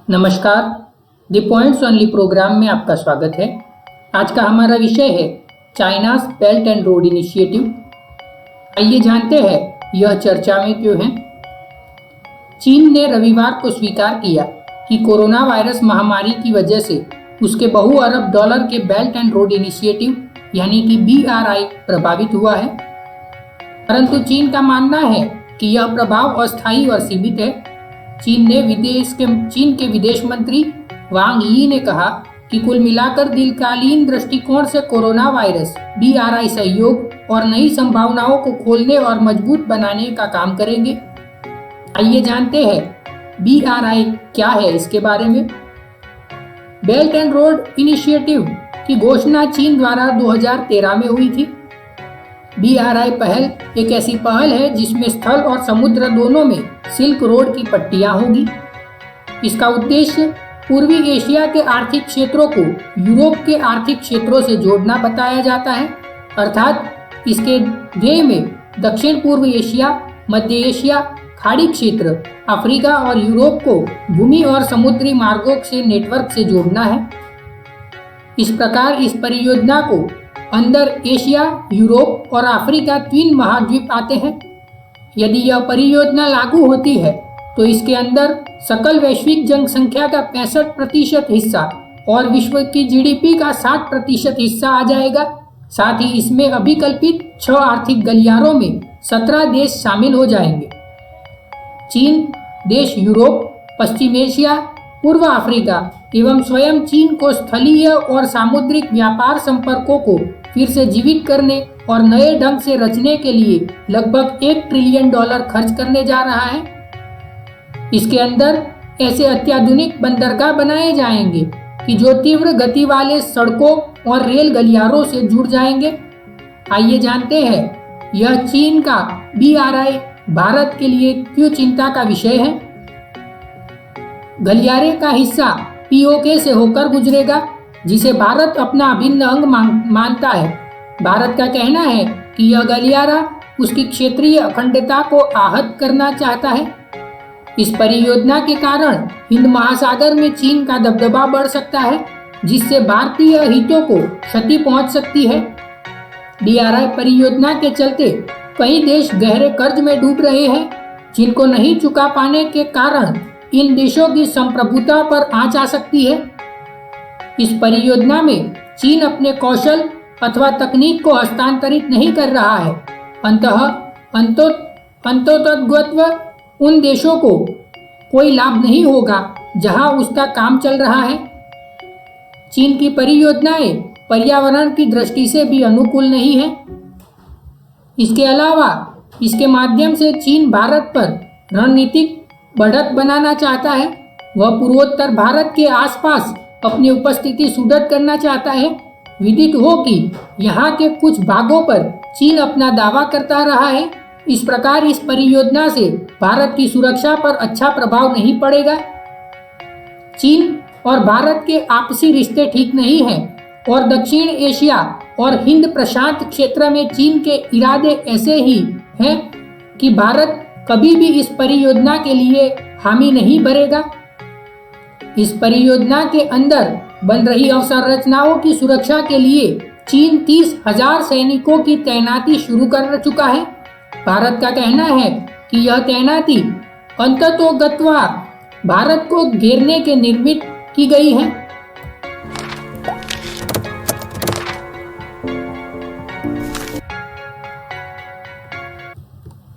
नमस्कार, the points only programme में आपका स्वागत है। आज का हमारा विषय है China's belt and road initiative. आइए जानते हैं यह चर्चा में क्यों है। चीन ने रविवार को स्वीकार किया कि कोरोना वायरस महामारी की वजह से उसके बहु अरब डॉलर के बेल्ट एंड रोड इनिशिएटिव यानी कि BRI प्रभावित हुआ है, परंतु चीन का मानना है कि यह प्रभाव अस्थायी और सीमित है। चीन के विदेश मंत्री वांग यी ने कहा कि कुल मिलाकर दीर्घकालीन दृष्टिकोण से कोरोना वायरस BRI सहयोग और नई संभावनाओं को खोलने और मजबूत बनाने का काम करेंगे। आइए जानते हैं BRI क्या है इसके बारे में। बेल्ट एंड रोड इनिशिएटिव की घोषणा चीन द्वारा 2013 में हुई थी। BRI पहल एक ऐसी पहल है जिसमें स्थल और समुद्र दोनों में सिल्क रोड की पट्टियां होगी। इसका उद्देश्य पूर्वी एशिया के आर्थिक क्षेत्रों को यूरोप के आर्थिक क्षेत्रों से जोड़ना बताया जाता है, अर्थात इसके ध्येय में दक्षिण पूर्व एशिया, मध्य एशिया, खाड़ी क्षेत्र, अफ्रीका और यूरोप को भूमि और समुद्री मार्गों से नेटवर्क से जोड़ना है। इस प्रकार इस परियोजना को अंदर एशिया, यूरोप और अफ्रीका तीन महाद्वीप आते हैं। यदि यह परियोजना लागू होती है तो इसके अंदर सकल वैश्विक जनसंख्या का 65% हिस्सा और विश्व की GDP का 60% हिस्सा आ जाएगा। साथ ही इसमें अभिकल्पित 6 आर्थिक गलियारों में 17 देश शामिल हो जाएंगे। चीन देश यूरोप, पश्चिम एशिया, पूर्व अफ्रीका एवं स्वयं चीन को स्थलीय और सामुद्रिक व्यापार संपर्कों को फिर से जीवित करने और नए ढंग से रचने के लिए लगभग $1 ट्रिलियन खर्च करने जा रहा है। इसके अंदर ऐसे अत्याधुनिक बंदरगाह बनाए जाएंगे कि जो तीव्र गति वाले सड़कों और रेल गलियारों से जुड़ जाएंगे। आइए जानते हैं यह चीन का BRI भारत के लिए क्यों चिंता का विषय है। गलियारे का हिस्सा POK से होकर गुजरेगा, जिसे भारत अपना अभिन्न अंग मानता है। भारत का कहना है कि यह गलियारा उसकी क्षेत्रीय अखंडता को आहत करना चाहता है। इस परियोजना के कारण हिंद महासागर में चीन का दबदबा बढ़ सकता है, जिससे भारतीय हितों को क्षति पहुंच सकती है। BRI परियोजना के चलते कई देश गहरे कर्ज में डूब रहे हैं, जिनको नहीं चुका पाने के कारण इन देशों की संप्रभुता पर आंच आ सकती है। इस परियोजना में चीन अपने कौशल अथवा तकनीक को हस्तांतरित नहीं कर रहा है। अंततोगत्व उन देशों को कोई लाभ नहीं होगा जहां उसका काम चल रहा है। चीन की परियोजनाएं पर्यावरण की दृष्टि से भी अनुकूल नहीं है। इसके अलावा इसके माध्यम से चीन भारत पर रणनीतिक बढ़त बनाना चाहता है। वह पूर्वोत्तर भारत के आसपास अपनी उपस्थिति सुदृढ़ करना चाहता है। विदित हो कि यहाँ के कुछ भागों पर चीन अपना दावा करता रहा है। इस प्रकार इस परियोजना से भारत की सुरक्षा पर अच्छा प्रभाव नहीं पड़ेगा। चीन और भारत के आपसी रिश्ते ठीक नहीं हैं और दक्षिण एशिया और हिंद प्रशांत क्षेत्र में चीन के इरादे ऐसे ही हैं कि भारत कभी भी इस परियोजना के लिए हामी नहीं भरेगा। इस परियोजना के अंदर बन रही अवसंरचनाओं की सुरक्षा के लिए चीन 30,000 सैनिकों की तैनाती शुरू कर चुका है। भारत का कहना है कि यह तैनाती अंततोगत्वा भारत को घेरने के निर्मित की गई है।